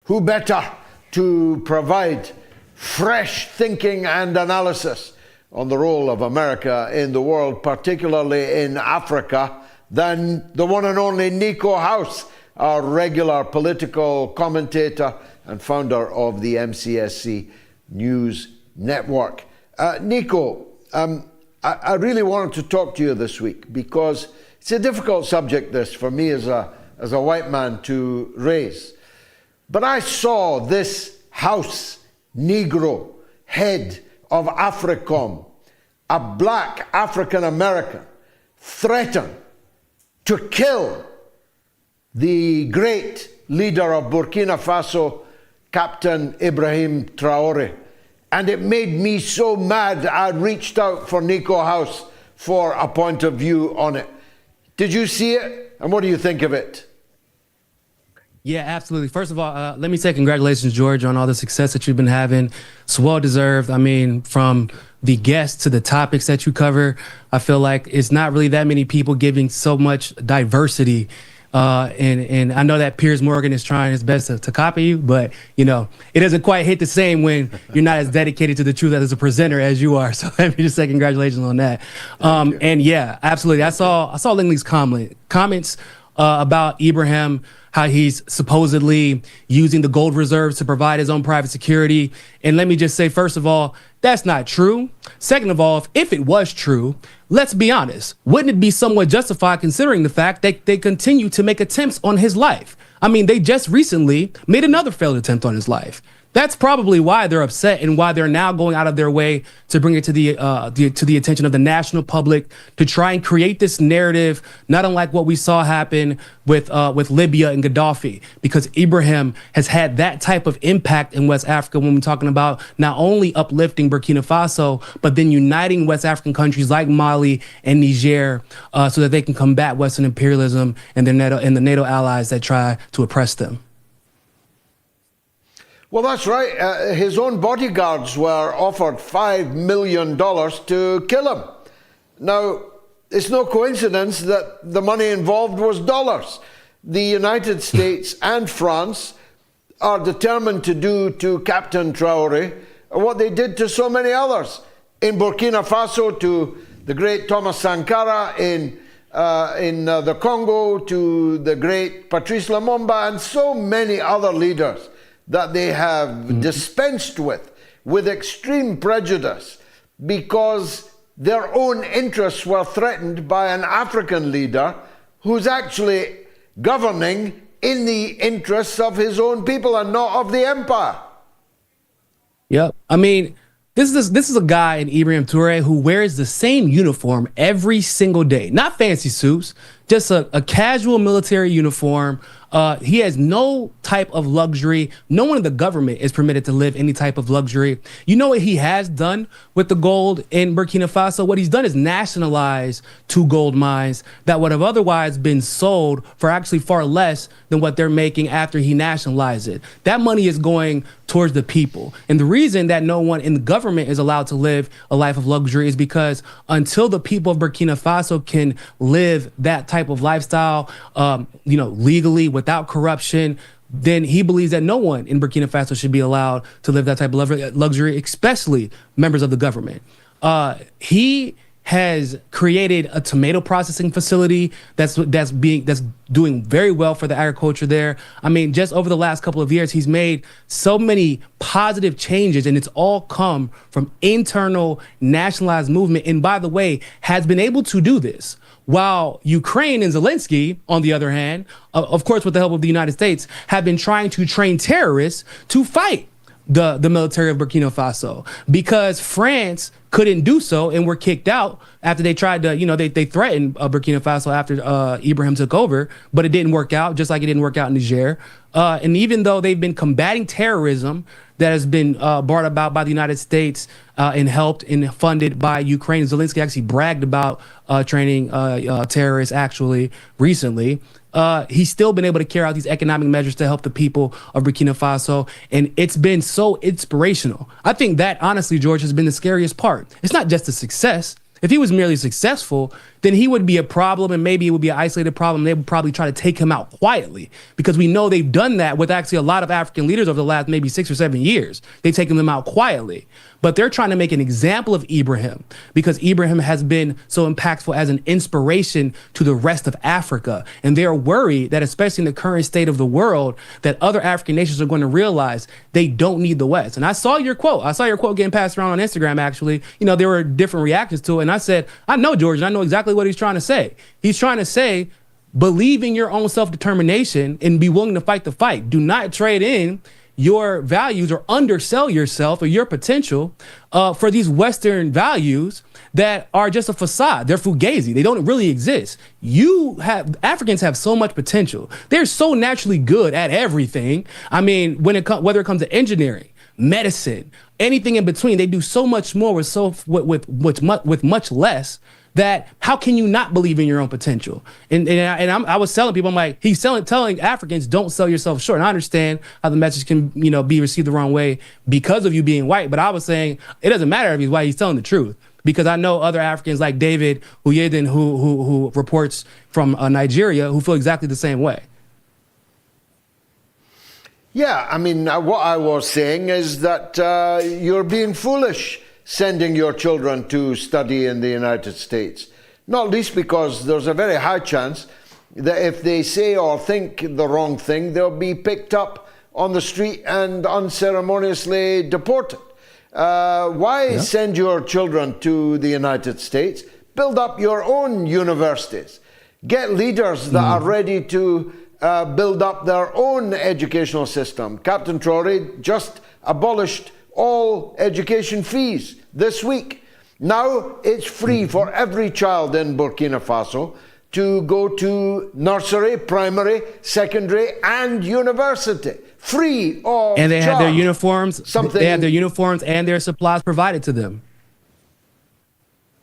who better to provide fresh thinking and analysis on the role of America in the world, particularly in Africa, than the one and only Nico House, our regular political commentator and founder of the MCSC News Network. Nico, I really wanted to talk to you this week because it's a difficult subject, this, for me as a white man to raise. But I saw this House Negro, head of AFRICOM, a black African American, threaten to kill the great leader of Burkina Faso, Captain Ibrahim Traore. And it made me so mad, I reached out for Nico House for a point of view on it. Did you see it? And what do you think of it? Yeah, absolutely. First of all, let me say congratulations, George, on all the success that you've been having. It's well deserved. I mean, from the guests to the topics that you cover, I feel like it's not really that many people giving so much diversity. And I know that Piers Morgan is trying his best to copy you, but you know, it doesn't quite hit the same when you're not as dedicated to the truth as a presenter as you are. So let me just say congratulations on that. And yeah, absolutely. I saw Lingley's comments about Ibrahim, how he's supposedly using the gold reserves to provide his own private security. And let me just say, first of all, that's not true. Second of all, if it was true, let's be honest, wouldn't it be somewhat justified considering the fact that they continue to make attempts on his life? I mean, they just recently made another failed attempt on his life. That's probably why they're upset and why they're now going out of their way to bring it to the attention of the national public to try and create this narrative, not unlike what we saw happen with Libya and Gaddafi, because Ibrahim has had that type of impact in West Africa when we're talking about not only uplifting Burkina Faso, but then uniting West African countries like Mali and Niger so that they can combat Western imperialism and the NATO allies that try to oppress them. Well, that's right. His own bodyguards were offered $5 million to kill him. Now, it's no coincidence that the money involved was dollars. The United States and France are determined to do to Captain Traore what they did to so many others. In Burkina Faso, to the great Thomas Sankara, in the Congo, to the great Patrice Lumumba, and so many other leaders that they have dispensed with extreme prejudice because their own interests were threatened by an African leader who's actually governing in the interests of his own people and not of the empire. Yep. I mean, this is a guy in Ibrahim Traore who wears the same uniform every single day. Not fancy suits, just a casual military uniform. He has no type of luxury. No one in the government is permitted to live any type of luxury. You know what he has done with the gold in Burkina Faso? What he's done is nationalize 2 gold mines that would have otherwise been sold for actually far less than what they're making after he nationalized it. That money is going towards the people. And the reason that no one in the government is allowed to live a life of luxury is because until the people of Burkina Faso can live that type of lifestyle, legally, without corruption, then he believes that no one in Burkina Faso should be allowed to live that type of luxury, especially members of the government. He has created a tomato processing facility that's doing very well for the agriculture there. I mean, just over the last couple of years, he's made so many positive changes, and it's all come from internal nationalized movement. And by the way, has been able to do this while Ukraine and Zelensky, on the other hand, of course, with the help of the United States, have been trying to train terrorists to fight the military of Burkina Faso, because France couldn't do so and were kicked out after they tried to, they threatened Burkina Faso after Ibrahim took over, but it didn't work out, just like it didn't work out in Niger. And even though they've been combating terrorism that has been brought about by the United States and helped and funded by Ukraine, Zelensky actually bragged about training terrorists actually recently. He's still been able to carry out these economic measures to help the people of Burkina Faso. And it's been so inspirational. I think that, honestly, George, has been the scariest part. It's not just the success. If he was merely successful, then he would be a problem, and maybe it would be an isolated problem. They would probably try to take him out quietly, because we know they've done that with actually a lot of African leaders over the last maybe 6 or 7 years. They've taken them out quietly. But they're trying to make an example of Ibrahim, because Ibrahim has been so impactful as an inspiration to the rest of Africa. And they're worried that, especially in the current state of the world, that other African nations are going to realize they don't need the West. And I saw your quote. I saw your quote getting passed around on Instagram, actually. You know, there were different reactions to it. And I said, I know George, and I know exactly what he's trying to say. He's trying to say, believe in your own self-determination and be willing to fight the fight. Do not trade in your values or undersell yourself or your potential for these Western values that are just a facade. They're fugazi. They don't really exist. Africans have so much potential. They're so naturally good at everything. I mean, whether it comes to engineering, medicine, anything in between, they do so much more with much less. That how can you not believe in your own potential? I was telling people, I'm like, telling Africans, don't sell yourself short. And I understand how the message can, be received the wrong way because of you being white. But I was saying it doesn't matter if he's white; he's telling the truth. Because I know other Africans like David Huyeden, who reports from Nigeria, who feel exactly the same way. Yeah, I mean, what I was saying is that you're being foolish sending your children to study in the United States, not least because there's a very high chance that if they say or think the wrong thing, they'll be picked up on the street and unceremoniously deported. Why send your children to the United States? Build up your own universities. Get leaders that are ready to build up their own educational system. Captain Traore just abolished all education fees this week. Now it's free for every child in Burkina Faso to go to nursery, primary, secondary, and university. Free of And they charge. had their uniforms. They had their uniforms and their supplies provided to them.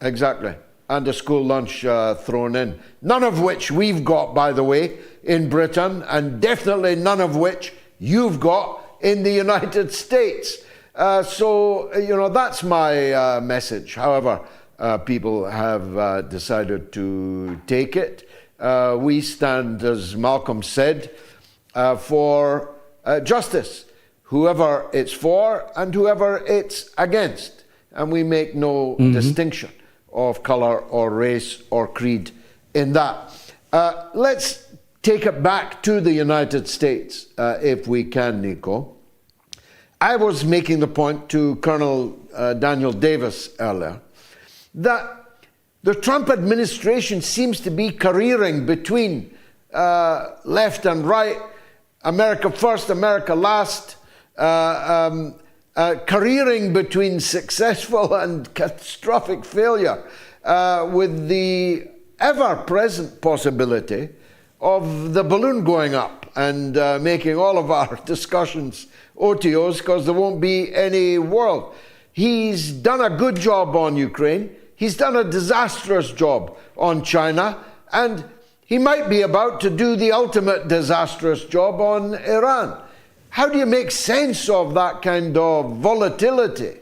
Exactly. And a school lunch thrown in. None of which we've got, by the way, in Britain, and definitely none of which you've got in the United States. So that's my message. However, people have decided to take it. We stand, as Malcolm said, for justice, whoever it's for and whoever it's against. And we make no distinction of color or race or creed in that. Let's take it back to the United States, if we can, Nico. I was making the point to Colonel Daniel Davis earlier that the Trump administration seems to be careering between left and right, America first, America last, careering between successful and catastrophic failure, with the ever-present possibility of the balloon going up and making all of our discussions OTOs, because there won't be any world. He's done a good job on Ukraine. He's done a disastrous job on China. And he might be about to do the ultimate disastrous job on Iran. How do you make sense of that kind of volatility?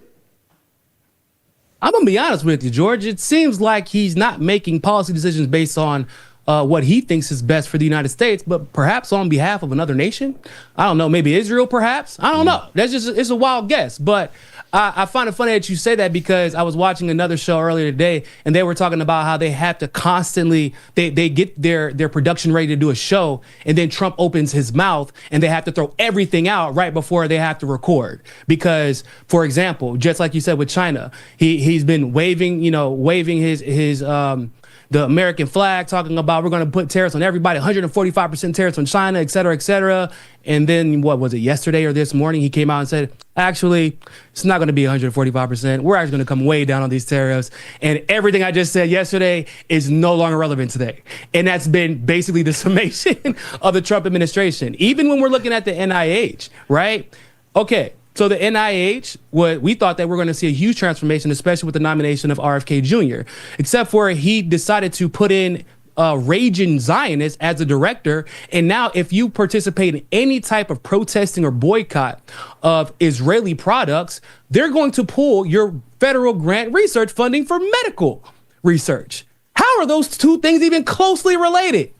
I'm going to be honest with you, George. It seems like he's not making policy decisions based on what he thinks is best for the United States, but perhaps on behalf of another nation. I don't know, maybe Israel, perhaps. I don't know. It's a wild guess. But I find it funny that you say that, because I was watching another show earlier today, and they were talking about how they have to constantly, they get their production ready to do a show, and then Trump opens his mouth, and they have to throw everything out right before they have to record. Because, for example, just like you said with China, he's been waving his the American flag, talking about we're going to put tariffs on everybody, 145% tariffs on China, et cetera, et cetera. And then, what was it, yesterday or this morning, he came out and said, actually, it's not going to be 145%. We're actually going to come way down on these tariffs. And everything I just said yesterday is no longer relevant today. And that's been basically the summation of the Trump administration. Even when we're looking at the NIH, right? Okay. So the NIH, we thought that we're going to see a huge transformation, especially with the nomination of RFK Jr., except for he decided to put in raging Zionist as a director. And now if you participate in any type of protesting or boycott of Israeli products, they're going to pull your federal grant research funding for medical research. How are those two things even closely related?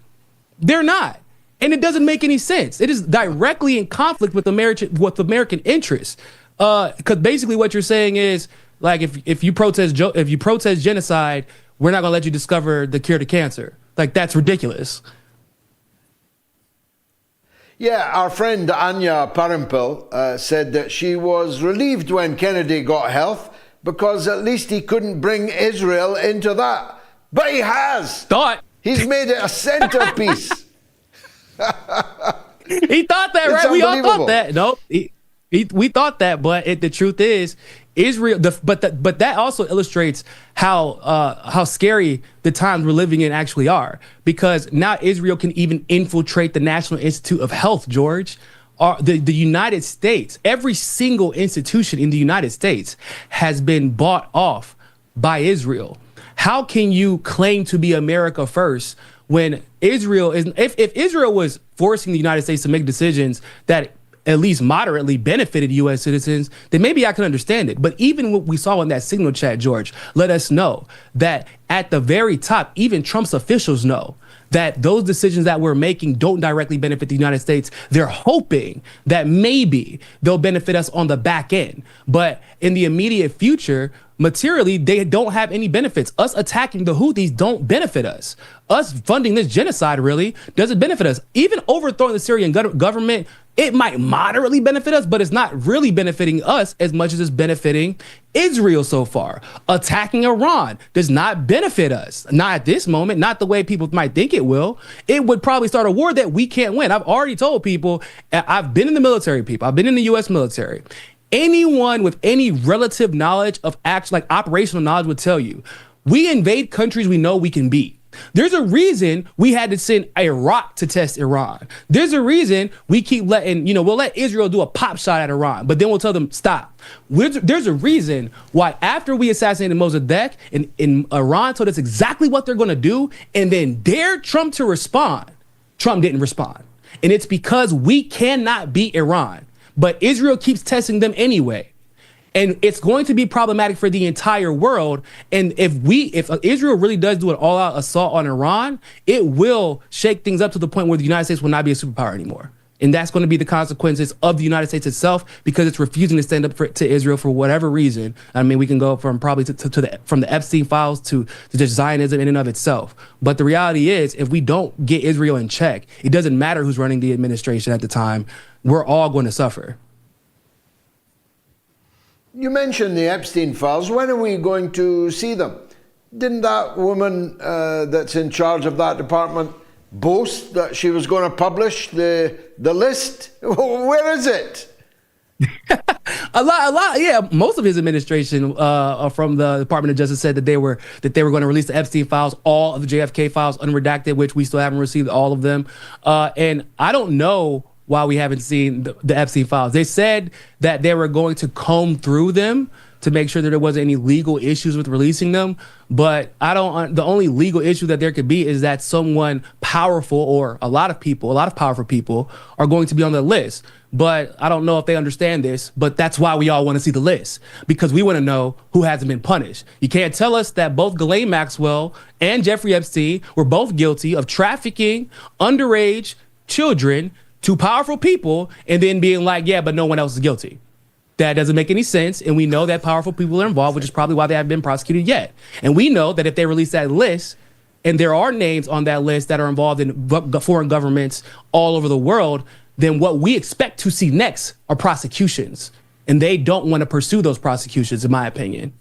They're not. And it doesn't make any sense. It is directly in conflict with American interests. Because basically what you're saying is, like, if you protest genocide, we're not going to let you discover the cure to cancer. Like, that's ridiculous. Yeah, our friend Anya Parampil said that she was relieved when Kennedy got health because at least he couldn't bring Israel into that. But he has. He's made it a centerpiece. He thought that, right? We all thought that. No, we thought that, but the truth is, Israel. But that also illustrates how scary the times we're living in actually are, because now Israel can even infiltrate the National Institute of Health. George, the United States, every single institution in the United States has been bought off by Israel. How can you claim to be America first when Israel is? If Israel was forcing the United States to make decisions that at least moderately benefited U.S. citizens, then maybe I can understand it. But even what we saw in that signal chat, George, let us know that at the very top, even Trump's officials know that those decisions that we're making don't directly benefit the United States. They're hoping that maybe they'll benefit us on the back end. But in the immediate future, materially, they don't have any benefits. Us attacking the Houthis don't benefit us. Us funding this genocide really doesn't benefit us. Even overthrowing the Syrian government, it might moderately benefit us, but it's not really benefiting us as much as it's benefiting Israel so far. Attacking Iran does not benefit us. Not at this moment, not the way people might think it will. It would probably start a war that we can't win. I've already told people, I've been in the military, people. I've been in the U.S. military. Anyone with any relative knowledge of like operational knowledge would tell you, we invade countries we know we can beat. There's a reason we had to send Iraq to test Iran. There's a reason we keep letting, we'll let Israel do a pop shot at Iran, but then we'll tell them stop. There's a reason why after we assassinated Mossadegh in Iran told us exactly what they're going to do and then dared Trump to respond. Trump didn't respond. And it's because we cannot beat Iran, but Israel keeps testing them anyway. And it's going to be problematic for the entire world. And if Israel really does do an all-out assault on Iran, it will shake things up to the point where the United States will not be a superpower anymore. And that's going to be the consequences of the United States itself, because it's refusing to stand up to Israel for whatever reason. I mean, we can go from probably from the Epstein files to just Zionism in and of itself. But the reality is, if we don't get Israel in check, it doesn't matter who's running the administration at the time. We're all going to suffer. You mentioned the Epstein files. When are we going to see them? Didn't that woman that's in charge of that department boast that she was going to publish the list? Where is it? A lot. Yeah, most of his administration from the Department of Justice said that they were going to release the Epstein files, all of the JFK files, unredacted, which we still haven't received all of them. And I don't know why we haven't seen the Epstein files. They said that they were going to comb through them to make sure that there wasn't any legal issues with releasing them. But the only legal issue that there could be is that someone powerful, or a lot of powerful people are going to be on the list. But I don't know if they understand this, but that's why we all want to see the list, because we want to know who hasn't been punished. You can't tell us that both Ghislaine Maxwell and Jeffrey Epstein were both guilty of trafficking underage children to powerful people and then being like, yeah, but no one else is guilty. That doesn't make any sense. And we know that powerful people are involved, which is probably why they haven't been prosecuted yet. And we know that if they release that list, and there are names on that list that are involved in foreign governments all over the world, then what we expect to see next are prosecutions. And they don't want to pursue those prosecutions, in my opinion.